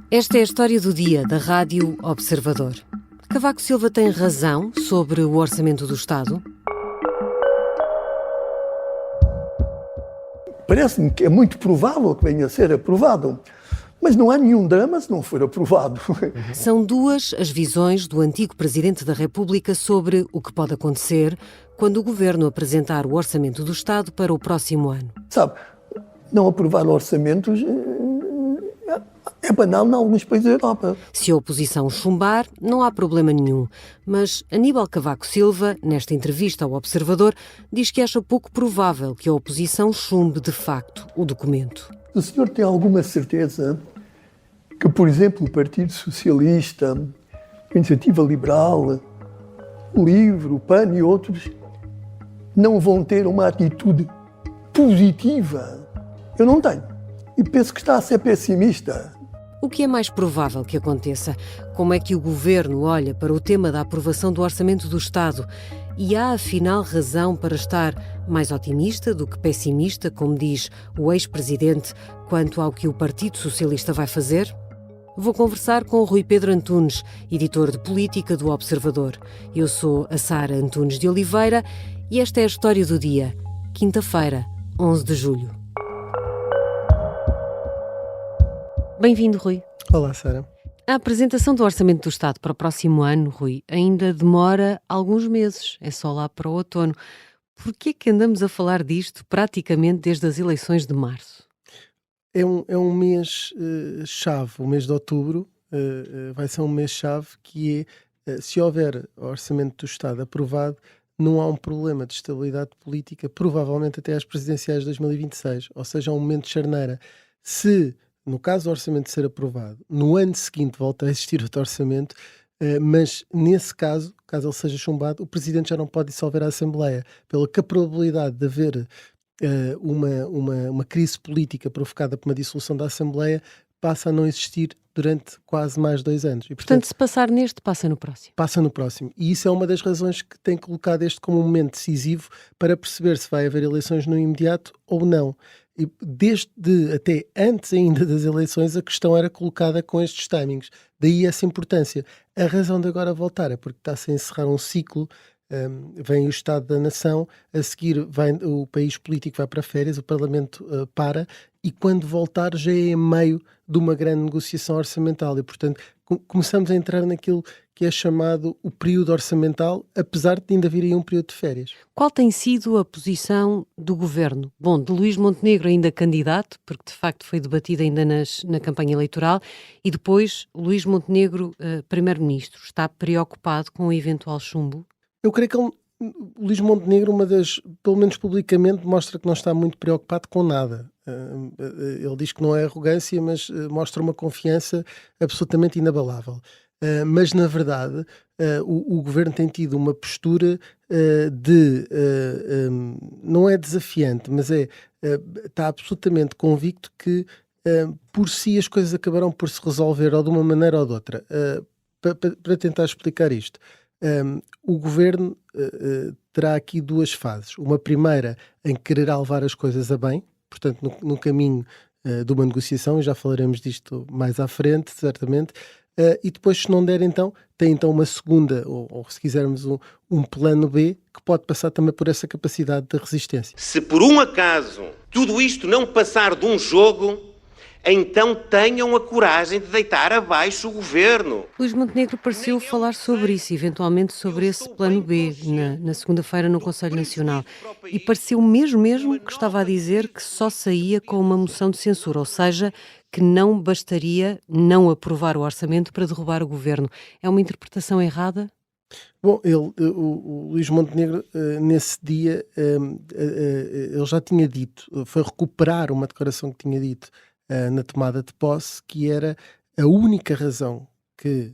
Esta é a história do dia da Rádio Observador. Cavaco Silva tem razão sobre o orçamento do Estado? Parece-me que é muito provável que venha a ser aprovado, mas não há nenhum drama se não for aprovado. São duas as visões do antigo Presidente da República sobre o que pode acontecer quando o Governo apresentar o orçamento do Estado para o próximo ano. Sabe, não aprovar orçamentos é banal em alguns países da Europa. Se a oposição chumbar, não há problema nenhum. Mas Aníbal Cavaco Silva, nesta entrevista ao Observador, diz que acha pouco provável que a oposição chumbe de facto o documento. O senhor tem alguma certeza que, por exemplo, o Partido Socialista, a Iniciativa Liberal, o LIVRE, o PAN e outros não vão ter uma atitude positiva? Eu não tenho. E penso que está a ser pessimista. O que é mais provável que aconteça? Como é que o Governo olha para o tema da aprovação do Orçamento do Estado? E há, afinal, razão para estar mais otimista do que pessimista, como diz o ex-presidente, quanto ao que o Partido Socialista vai fazer? Vou conversar com o Rui Pedro Antunes, editor de política do Observador. Eu sou a Sara Antunes de Oliveira e esta é a história do dia, quinta-feira, 11 de julho. Bem-vindo, Rui. Olá, Sara. A apresentação do Orçamento do Estado para o próximo ano, Rui, ainda demora alguns meses. É só lá para o outono. Por que é que andamos a falar disto praticamente desde as eleições de março? É um mês chave, o mês de outubro vai ser um mês-chave que é, se houver o Orçamento do Estado aprovado, não há um problema de estabilidade política, provavelmente até às presidenciais de 2026, ou seja, um momento de charneira. Se, no caso do orçamento ser aprovado, no ano seguinte volta a existir outro orçamento, mas nesse caso ele seja chumbado, o Presidente já não pode dissolver a Assembleia, pela que a probabilidade de haver uma crise política provocada por uma dissolução da Assembleia passa a não existir durante quase mais de 2 anos. E, portanto, se passar neste, passa no próximo. Passa no próximo. E isso é uma das razões que tem colocado este como um momento decisivo para perceber se vai haver eleições no imediato ou não. E desde até antes ainda das eleições a questão era colocada com estes timings. Daí essa importância. A razão de agora voltar é porque está-se a encerrar um ciclo. Vem o Estado da Nação, a seguir o país político vai para férias, o Parlamento para, e quando voltar já é em meio de uma grande negociação orçamental e, portanto, começamos a entrar naquilo que é chamado o período orçamental, apesar de ainda vir aí um período de férias. Qual tem sido a posição do Governo? Bom, de Luís Montenegro ainda candidato, porque de facto foi debatido ainda na campanha eleitoral, e depois Luís Montenegro, primeiro-ministro, está preocupado com o eventual chumbo? Eu creio que o Luís Montenegro, pelo menos publicamente, mostra que não está muito preocupado com nada. Ele diz que não é arrogância, mas mostra uma confiança absolutamente inabalável. Mas, na verdade, o Governo tem tido uma postura não é desafiante, mas está absolutamente convicto que, por si, as coisas acabarão por se resolver ou de uma maneira ou de outra. Para tentar explicar isto, o Governo terá aqui 2 fases. Uma primeira em que quererá levar as coisas a bem, portanto no caminho de uma negociação, e já falaremos disto mais à frente, certamente, e depois, se não der, então, tem então uma segunda, ou se quisermos um plano B, que pode passar também por essa capacidade de resistência. Se por um acaso tudo isto não passar de um jogo, então tenham a coragem de deitar abaixo o Governo. Luís Montenegro pareceu falar sobre isso, eventualmente sobre esse plano B, na segunda-feira no Conselho Nacional. E pareceu mesmo que estava a dizer que só saía com uma moção de censura, ou seja, que não bastaria não aprovar o orçamento para derrubar o Governo. É uma interpretação errada? Bom, o Luís Montenegro, nesse dia, ele já tinha dito, foi recuperar uma declaração que tinha dito na tomada de posse, que era a única razão que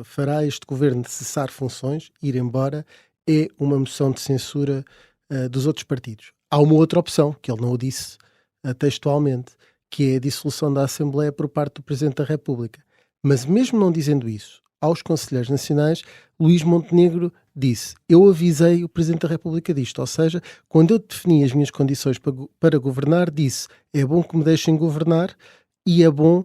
fará este governo cessar funções, ir embora, é uma moção de censura dos outros partidos. Há uma outra opção, que ele não o disse textualmente, que é a dissolução da Assembleia por parte do Presidente da República. Mas mesmo não dizendo isso aos conselheiros nacionais, Luís Montenegro disse: eu avisei o Presidente da República disto, ou seja, quando eu defini as minhas condições para governar, disse: é bom que me deixem governar e é bom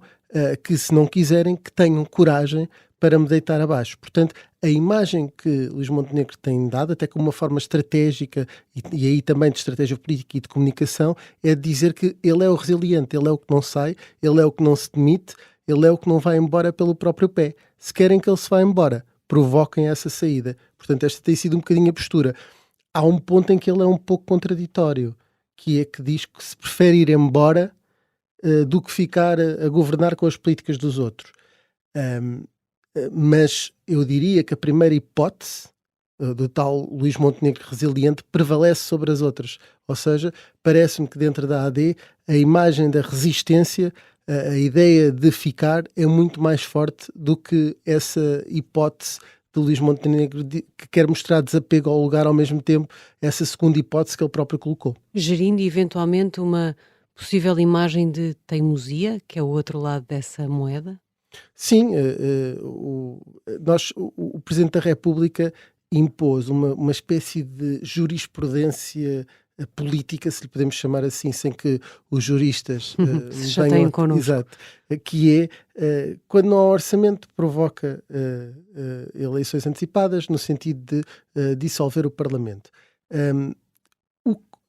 que se não quiserem, que tenham coragem para me deitar abaixo. Portanto, a imagem que Luís Montenegro tem dado, até como uma forma estratégica, e aí também de estratégia política e de comunicação, é dizer que ele é o resiliente, ele é o que não sai, ele é o que não se demite, ele é o que não vai embora pelo próprio pé. Se querem que ele se vá embora, provoquem essa saída. Portanto, esta tem sido um bocadinho a postura. Há um ponto em que ele é um pouco contraditório, que é que diz que se prefere ir embora do que ficar a governar com as políticas dos outros. Mas eu diria que a primeira hipótese do tal Luís Montenegro resiliente prevalece sobre as outras. Ou seja, parece-me que dentro da AD a imagem da resistência, a ideia de ficar é muito mais forte do que essa hipótese de Luís Montenegro que quer mostrar desapego ao lugar ao mesmo tempo, essa segunda hipótese que ele próprio colocou. Gerindo eventualmente uma possível imagem de teimosia, que é o outro lado dessa moeda? Sim, o Presidente da República impôs uma espécie de jurisprudência política, se lhe podemos chamar assim, sem que os juristas se chateiem connosco. Exato, que é, quando não há orçamento, provoca eleições antecipadas, no sentido de dissolver o Parlamento.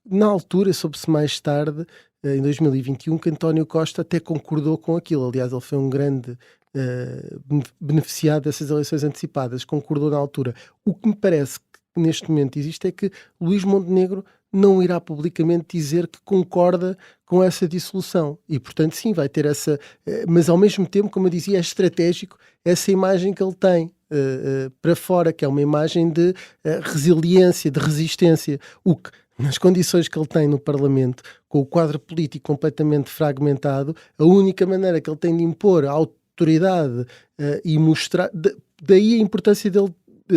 Na altura, soube-se mais tarde, em 2021, que António Costa até concordou com aquilo. Aliás, ele foi um grande beneficiado dessas eleições antecipadas, concordou na altura. O que me parece que neste momento existe é que Luís Montenegro não irá publicamente dizer que concorda com essa dissolução. E, portanto, sim, vai ter essa... mas, ao mesmo tempo, como eu dizia, é estratégico essa imagem que ele tem para fora, que é uma imagem de resiliência, de resistência. O que, nas condições que ele tem no Parlamento, com o quadro político completamente fragmentado, a única maneira que ele tem de impor a autoridade e mostrar... Daí a importância dele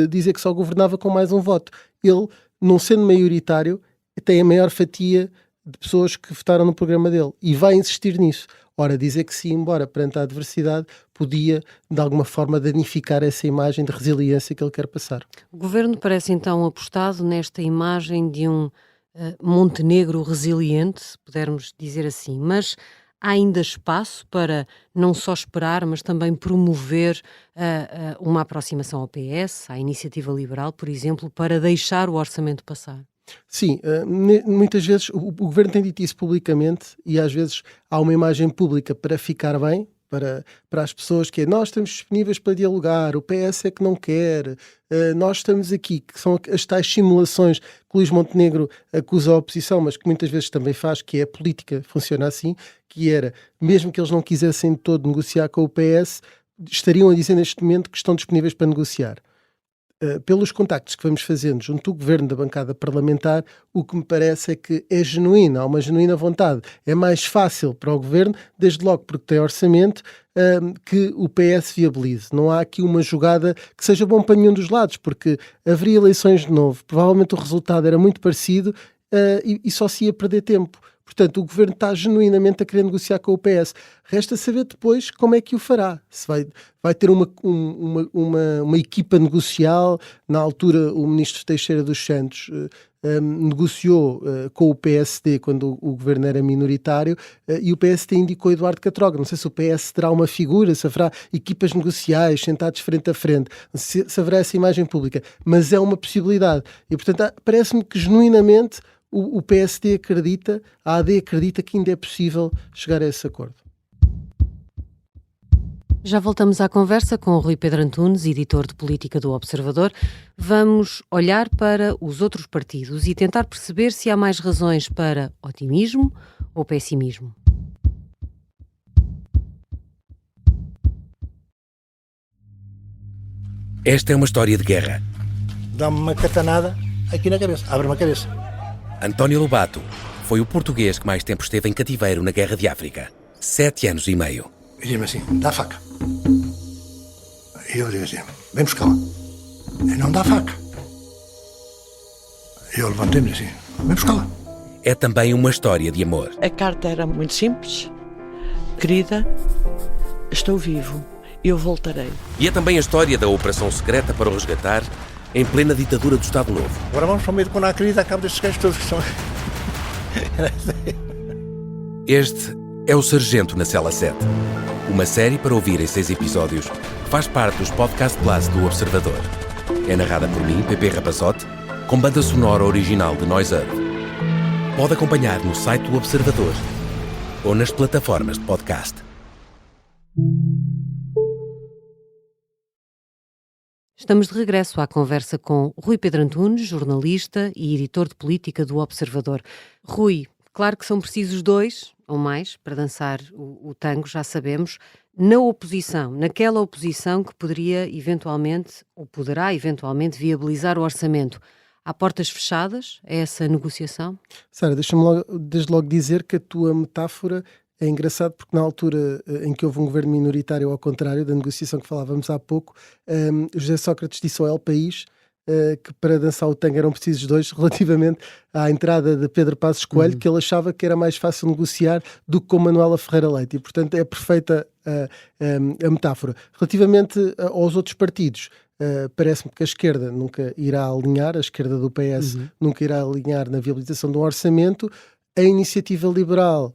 dizer que só governava com mais um voto. Ele, não sendo maioritário, tem a maior fatia de pessoas que votaram no programa dele e vai insistir nisso. Ora, dizer que se ia embora perante a adversidade podia, de alguma forma, danificar essa imagem de resiliência que ele quer passar. O Governo parece então apostado nesta imagem de um Montenegro resiliente, se pudermos dizer assim, mas há ainda espaço para não só esperar, mas também promover uma aproximação ao PS, à Iniciativa Liberal, por exemplo, para deixar o orçamento passar? Sim, muitas vezes o Governo tem dito isso publicamente e às vezes há uma imagem pública para ficar bem, para as pessoas, que é nós estamos disponíveis para dialogar, o PS é que não quer, nós estamos aqui, que são as tais simulações que Luís Montenegro acusa a oposição, mas que muitas vezes também faz, que é a política, funciona assim, que era, mesmo que eles não quisessem de todo negociar com o PS, estariam a dizer neste momento que estão disponíveis para negociar. Pelos contactos que vamos fazendo junto do Governo, da bancada parlamentar, o que me parece é que é genuína, há uma genuína vontade. É mais fácil para o Governo, desde logo porque tem orçamento, que o PS viabilize. Não há aqui uma jogada que seja bom para nenhum dos lados, porque haveria eleições de novo, provavelmente o resultado era muito parecido e só se ia perder tempo. Portanto, o Governo está genuinamente a querer negociar com o PS. Resta saber depois como é que o fará. Se vai ter uma equipa negocial. Na altura, o Ministro Teixeira dos Santos negociou com o PSD quando o Governo era minoritário e o PSD indicou Eduardo Catroga. Não sei se o PS terá uma figura, se haverá equipas negociais sentados frente a frente, se haverá essa imagem pública. Mas é uma possibilidade. E, portanto, parece-me que genuinamente o PSD acredita, a AD acredita que ainda é possível chegar a esse acordo. Já voltamos à conversa com o Rui Pedro Antunes, editor de política do Observador. Vamos olhar para os outros partidos e tentar perceber se há mais razões para otimismo ou pessimismo. Esta é uma história de guerra. Dá-me uma catanada aqui na cabeça, abre-me a cabeça. António Lobato foi o português que mais tempo esteve em cativeiro na Guerra de África. 7 anos e meio. E diz-me assim, dá a faca. E eu digo assim, vem buscá-la. E não dá a faca. E eu levantei-me assim, vem buscá-la. É também uma história de amor. A carta era muito simples. Querida, estou vivo. Eu voltarei. E é também a história da operação secreta para o resgatar em plena ditadura do Estado Novo. Agora vamos para o meio de quando há querida, acabo destes gajos todos que são... Este é o Sargento na Cela 7. Uma série para ouvir em 6 episódios, faz parte dos Podcast Plus do Observador. É narrada por mim, Pepe Rapazote, com banda sonora original de Noise Earth. Pode acompanhar no site do Observador ou nas plataformas de podcast. Estamos de regresso à conversa com Rui Pedro Antunes, jornalista e editor de política do Observador. Rui, claro que são precisos 2 ou mais para dançar o tango, já sabemos, na oposição, naquela oposição que poderia eventualmente, ou poderá eventualmente, viabilizar o orçamento. Há portas fechadas a essa negociação? Sara, deixa-me desde logo dizer que a tua metáfora é engraçado, porque na altura em que houve um governo minoritário, ao contrário da negociação que falávamos há pouco, José Sócrates disse ao El País que para dançar o tango eram precisos 2, relativamente à entrada de Pedro Passos Coelho, que ele achava que era mais fácil negociar do que com Manuela Ferreira Leite, e portanto é perfeita a metáfora. Relativamente aos outros partidos, parece-me que a esquerda nunca irá alinhar, a esquerda do PS nunca irá alinhar na viabilização do orçamento. A Iniciativa Liberal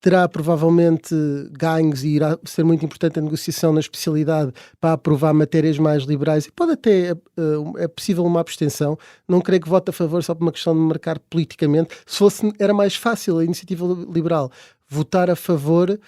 terá provavelmente ganhos e irá ser muito importante a negociação na especialidade para aprovar matérias mais liberais, e pode até, é possível uma abstenção. Não creio que vote a favor só por uma questão de marcar politicamente. Se fosse, era mais fácil a Iniciativa Liberal votar a favor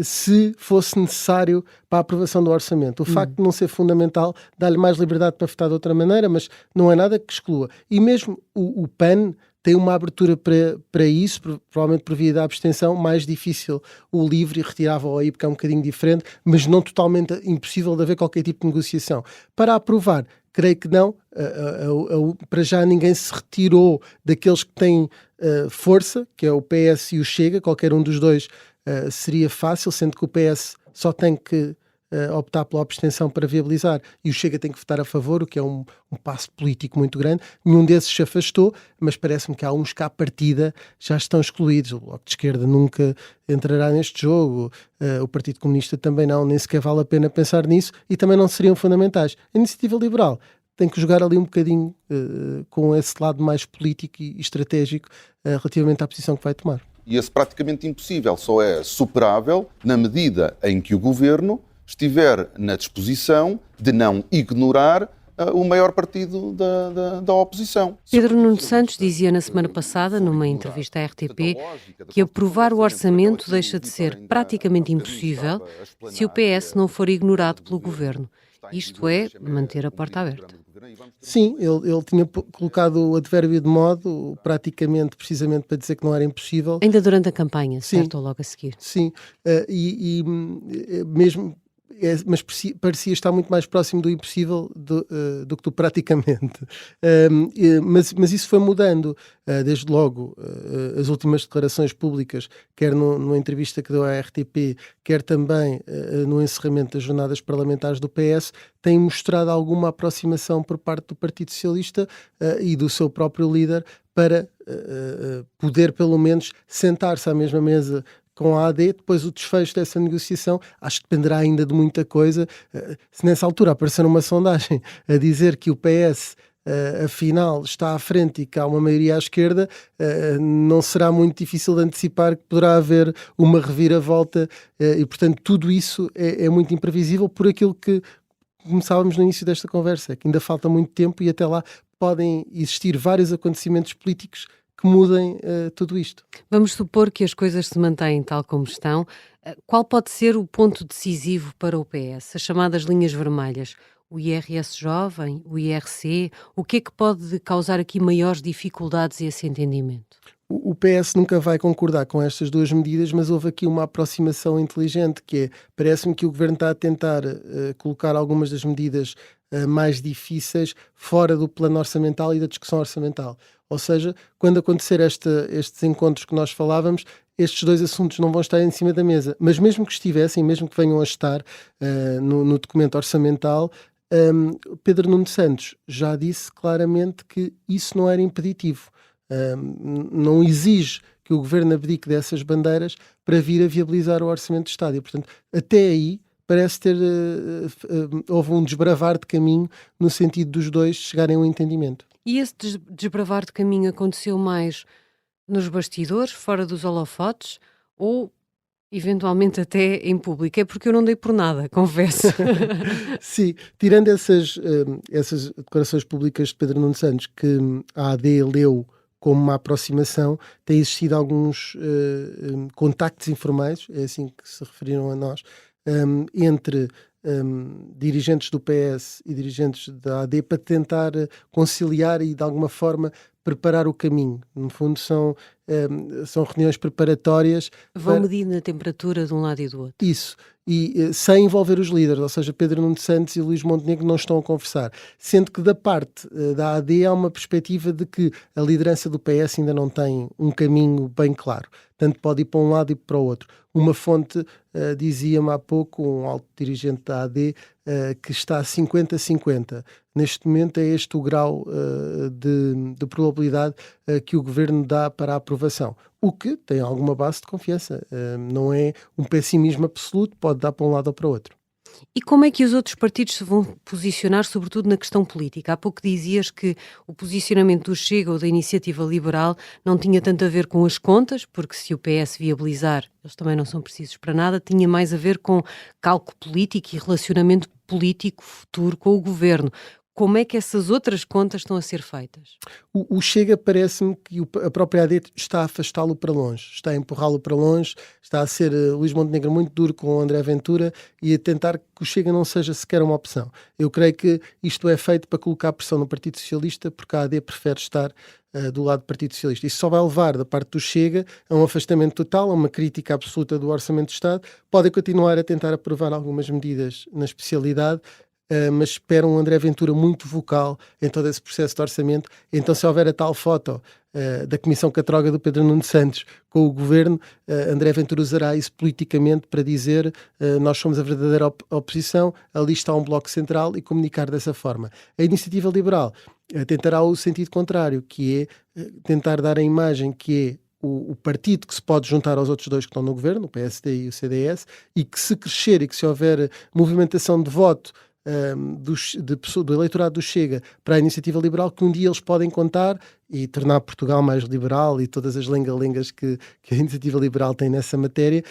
se fosse necessário para a aprovação do orçamento. O facto de não ser fundamental dá-lhe mais liberdade para votar de outra maneira, mas não é nada que exclua. E mesmo o PAN tem uma abertura para isso, provavelmente por via da abstenção, mais difícil. O LIVRE retirava-o aí porque é um bocadinho diferente, mas não totalmente impossível de haver qualquer tipo de negociação. Para aprovar, creio que não. Para já ninguém se retirou daqueles que têm força, que é o PS e o Chega. Qualquer um dos dois seria fácil, sendo que o PS só tem que optar pela abstenção para viabilizar, e o Chega tem que votar a favor, o que é um passo político muito grande. Nenhum desses se afastou, mas parece-me que há uns que à partida já estão excluídos. O Bloco de Esquerda nunca entrará neste jogo, o Partido Comunista também não, nem sequer vale a pena pensar nisso, e também não seriam fundamentais. A Iniciativa Liberal tem que jogar ali um bocadinho com esse lado mais político e estratégico relativamente à posição que vai tomar. E esse praticamente impossível só é superável na medida em que o Governo estiver na disposição de não ignorar o maior partido da oposição. Pedro Nuno Santos dizia na semana passada, numa entrevista à RTP, que aprovar o orçamento deixa de ser praticamente impossível se o PS não for ignorado pelo Governo. Isto é, manter a porta aberta. Sim, ele tinha colocado o advérbio de modo, praticamente, precisamente para dizer que não era impossível. Ainda durante a campanha, certo? Ou logo a seguir. Sim, mesmo... mas parecia estar muito mais próximo do impossível do que do praticamente. Mas isso foi mudando. Desde logo, as últimas declarações públicas, quer numa entrevista que deu à RTP, quer também no encerramento das jornadas parlamentares do PS, têm mostrado alguma aproximação por parte do Partido Socialista e do seu próprio líder para poder, pelo menos, sentar-se à mesma mesa com a AD. Depois o desfecho dessa negociação acho que dependerá ainda de muita coisa. Se nessa altura aparecer uma sondagem a dizer que o PS afinal está à frente e que há uma maioria à esquerda, não será muito difícil de antecipar que poderá haver uma reviravolta, e portanto tudo isso é muito imprevisível, por aquilo que começávamos no início desta conversa, que ainda falta muito tempo e até lá podem existir vários acontecimentos políticos que mudem tudo isto. Vamos supor que as coisas se mantêm tal como estão. Qual pode ser o ponto decisivo para o PS? As chamadas linhas vermelhas? O IRS jovem? O IRC? O que é que pode causar aqui maiores dificuldades a esse entendimento? O PS nunca vai concordar com estas duas medidas, mas houve aqui uma aproximação inteligente, que é, parece-me que o Governo está a tentar colocar algumas das medidas mais difíceis fora do plano orçamental e da discussão orçamental. Ou seja, quando acontecer estes encontros que nós falávamos, estes dois assuntos não vão estar em cima da mesa. Mas mesmo que estivessem, mesmo que venham a estar no documento orçamental, Pedro Nuno Santos já disse claramente que isso não era impeditivo. Não exige que o Governo abdique dessas bandeiras para vir a viabilizar o Orçamento de Estado. E, portanto, até aí parece houve um desbravar de caminho no sentido dos dois chegarem a um entendimento. E esse desbravar de caminho aconteceu mais nos bastidores, fora dos holofotes, ou Eventualmente até em público. É porque eu não dei por nada, confesso. Sim, tirando essas declarações públicas de Pedro Nuno Santos, que a AD leu como uma aproximação, tem existido alguns contactos informais, é assim que se referiram a nós, entre dirigentes do PS e dirigentes da AD para tentar conciliar e de alguma forma preparar o caminho. No fundo são reuniões preparatórias. Vão medindo a temperatura de um lado e do outro. Isso. E sem envolver os líderes, ou seja, Pedro Nuno Santos e Luís Montenegro não estão a conversar. Sendo que da parte da AD há uma perspectiva de que a liderança do PS ainda não tem um caminho bem claro. Tanto pode ir para um lado e para o outro. Uma fonte dizia-me há pouco, um alto dirigente da AD, que está a 50-50. Neste momento é este o grau de probabilidade que o Governo dá para a aprovação. O que tem alguma base de confiança. Não é um pessimismo absoluto, pode dar para um lado ou para o outro. E como é que os outros partidos se vão posicionar, sobretudo na questão política? Há pouco dizias que o posicionamento do Chega ou da Iniciativa Liberal não tinha tanto a ver com as contas, porque se o PS viabilizar, eles também não são precisos para nada, tinha mais a ver com cálculo político e relacionamento político futuro com o Governo. Como é que essas outras contas estão a ser feitas? O Chega parece-me que a própria AD está a afastá-lo para longe, está a empurrá-lo para longe, está a ser Luís Montenegro muito duro com o André Ventura e a tentar que o Chega não seja sequer uma opção. Eu creio que isto é feito para colocar pressão no Partido Socialista, porque a AD prefere estar do lado do Partido Socialista. Isso só vai levar da parte do Chega a um afastamento total, a uma crítica absoluta do Orçamento de Estado. Podem continuar a tentar aprovar algumas medidas na especialidade, mas espero um André Ventura muito vocal em todo esse processo de orçamento. Então, se houver a tal foto da Comissão Catroga do Pedro Nuno Santos com o Governo, André Ventura usará isso politicamente para dizer nós somos a verdadeira oposição, ali está um bloco central, e comunicar dessa forma. A Iniciativa Liberal tentará o sentido contrário, que é tentar dar a imagem que é o partido que se pode juntar aos outros dois que estão no Governo, o PSD e o CDS, e que se crescer e que se houver movimentação de voto do eleitorado do Chega para a Iniciativa Liberal, que um dia eles podem contar e tornar Portugal mais liberal e todas as lenga-lengas que a Iniciativa Liberal tem nessa matéria,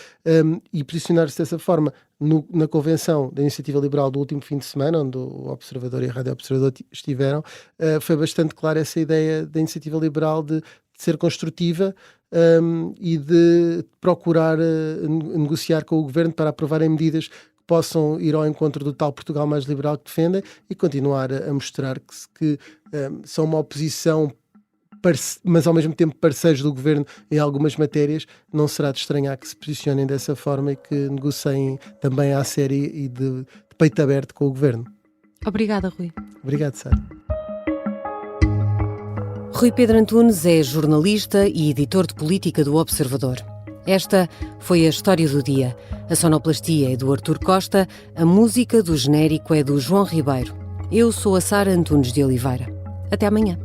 e posicionar-se dessa forma. Na convenção da Iniciativa Liberal do último fim de semana, onde o Observador e a Rádio Observador estiveram, foi bastante clara essa ideia da Iniciativa Liberal de ser construtiva e de procurar negociar com o Governo para aprovarem medidas possam ir ao encontro do tal Portugal mais liberal que defendem e continuar a mostrar que são uma oposição, mas ao mesmo tempo parceiros do Governo em algumas matérias. Não será de estranhar que se posicionem dessa forma e que negociem também à série e de peito aberto com o Governo. Obrigada, Rui. Obrigado, Sara. Rui Pedro Antunes é jornalista e editor de política do Observador. Esta foi a história do dia. A sonoplastia é do Artur Costa, a música do genérico é do João Ribeiro. Eu sou a Sara Antunes de Oliveira. Até amanhã.